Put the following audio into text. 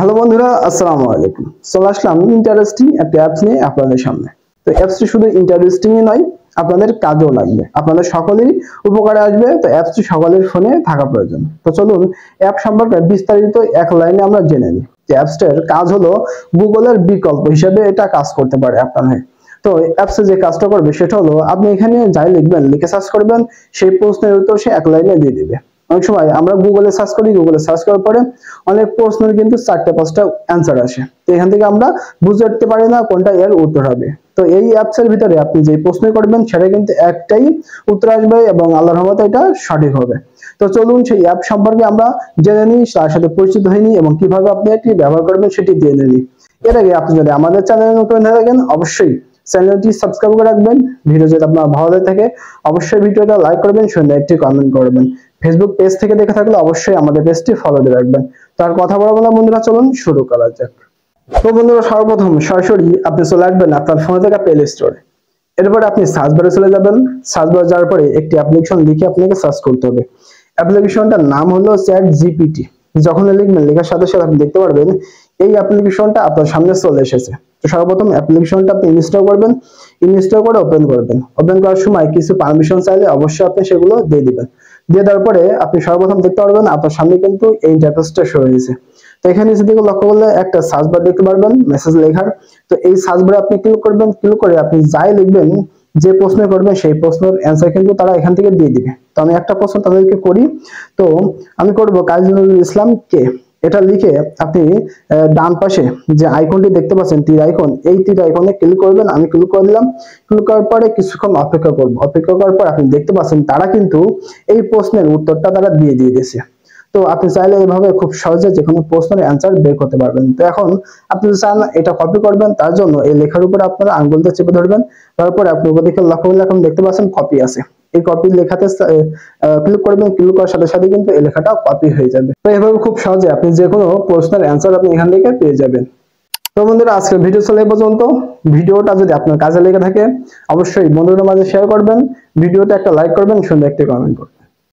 Hello বন্ধুরা, আসসালামু আলাইকুম। চলে আসলাম ইন্টারেস্টিং একটা অ্যাপস নিয়ে আপনাদের সামনে। তো অ্যাপসটি শুধু ইন্টারেস্টিংই নয়, আপনাদের কাজেও লাগবে, আপনাদের সকলেরই উপকারে আসবে। তো অ্যাপসটি সকলের ফোনে থাকা প্রয়োজন। তো চলুন অ্যাপ সম্পর্কে বিস্তারিত এক লাইনে আমরা জেনে নিই। যে অ্যাপসটার কাজ হলো গুগলের বিকল্প হিসেবে এটা কাজ করতে পারে আপনার হয়ে। তো অ্যাপসে যে কাজটা করবে সেটা হলো, আপনি এখানে যাই লিখবেন, লিখে সার্চ করবেন, সেই প্রশ্নের উত্তর সে এক লাইনে দিয়ে দিবে। অনেক সময় আমরা গুগলে সার্চ করি, গুগলে সার্চ করার পরে অনেক প্রশ্নের কিন্তু 4টা-5টা অ্যান্সার আসে। তো এখান থেকে আমরা বুঝতে উঠতে পারি না কোনটা এর উত্তর হবে। তো এই অ্যাপসের ভিতরে আপনি যে প্রশ্ন করবেন সেটা কিন্তু একটাই উত্তর আসবে এবং আল্লাহর রহমতে এটা সঠিক হবে। তো চলুন সেই অ্যাপ সম্পর্কে আমরা জেনে নিই, তার সাথে পরিচিত হয়ে নিই এবং কিভাবে আপনি এটি ব্যবহার করবেন সেটি জেনে নিই। এর আগে আপনি যদি আমাদের চ্যানেলে নতুন হয়ে থাকেন, অবশ্যই চ্যানেলটি সাবস্ক্রাইব করে রাখবেন। ভিডিও যদি আপনার ভালো লাগে থাকে অবশ্যই ভিডিওটা লাইক করবেন, সুন্দর একটি কমেন্ট করবেন। ফেসবুক পেজ থেকে দেখে থাকলে অবশ্যই আমাদের পেজটি ফলো দিয়ে রাখবেন। তার কথা বলবো না বন্ধুরা, চলুন শুরু করা যাক। তো বন্ধুরা, সর্বপ্রথম সরাসরি আপনি চলে আসবেন আপনার ফোনে থাকা প্লে স্টোরে। এরপরে আপনি সার্চ বারে চলে যাবেন। সার্চ বারে যাওয়ার পরে একটি অ্যাপ্লিকেশন লিখে আপনাকে সার্চ করতে হবে। অ্যাপ্লিকেশনটার নাম হলো চ্যাট জিপিটি। যখন লিখবেন, লেখার সাথে সাথে আপনি দেখতে পারবেন এই অ্যাপ্লিকেশনটা আপনার সামনে চলে এসেছে। তো সর্বপ্রথম অ্যাপ্লিকেশনটা আপনি ইনস্টল করবেন। ইনস্টল করে ওপেন করবেন। ওপেন করার সময় কিছু পারমিশন চাইলে অবশ্যই আপনি সেগুলো দিয়ে দিবেন। দিয়ে দেওয়ার পরে আপনি সর্বপ্রথম দেখতে পারবেন আপনার সামনে কিন্তু এই ইন্টারফেসটা শো হয়েছে। তো এখানে নিচে দিকে লক্ষ্য করলে একটা সার্চ বার দেখতে পারবেন, মেসেজ লেখার। তো এই সার্চ বারে আপনি ক্লিক করবেন। ক্লিক করে আপনি যাই লিখবেন, যে প্রশ্ন করবেন সেই প্রশ্নের অ্যান্সার কিন্তু তারা এখান থেকে দিয়ে দিবে। তো আমি একটা প্রশ্ন তাদেরকে করি। তো আমি করব কাজী নজরুল ইসলাম কে। এটা লিখে আপনি ডান পাশে যে আইকনটি দেখতে পাচ্ছেন, তীর আইকন, এই তীর আইকনে ক্লিক করবেন। আমি ক্লিক করে দিলাম। ক্লিক করার পরে কিছুক্ষণ অপেক্ষা করব। অপেক্ষা করার পর আপনি দেখতে পাচ্ছেন তারা কিন্তু এই প্রশ্নের উত্তরটা তারা দিয়ে দিয়েছে। তো আপনি চাইলে এইভাবে খুব সহজে যে কোনো প্রশ্নের অ্যান্সার বের করতে পারবেন। তো এখন আপনি যদি চান এটা কপি করবেন, তার জন্য এই লেখার উপরে আপনারা আঙ্গুল দিয়ে চেপে ধরবেন। তারপরে আপনি উপর দিকে লক্ষ্য করলে এখন দেখতে পাচ্ছেন কপি আছে। এই কপি লেখাতে ক্লিক করবেন। ক্লিক করার সাথে সাথে কিন্তু এই লেখাটা কপি হয়ে যাবে। তো এভাবে খুব সহজে আপনি যে কোনো প্রশ্নের অ্যান্সার আপনি এখান থেকে পেয়ে যাবেন। তো বন্ধুরা, আজকের ভিডিও চলে এই পর্যন্ত। ভিডিওটা যদি আপনার কাজে লেগে থাকে অবশ্যই বন্ধুদের মাঝে শেয়ার করবেন। ভিডিওতে একটা লাইক করবেন, সুন্দর একটি কমেন্ট করবেন।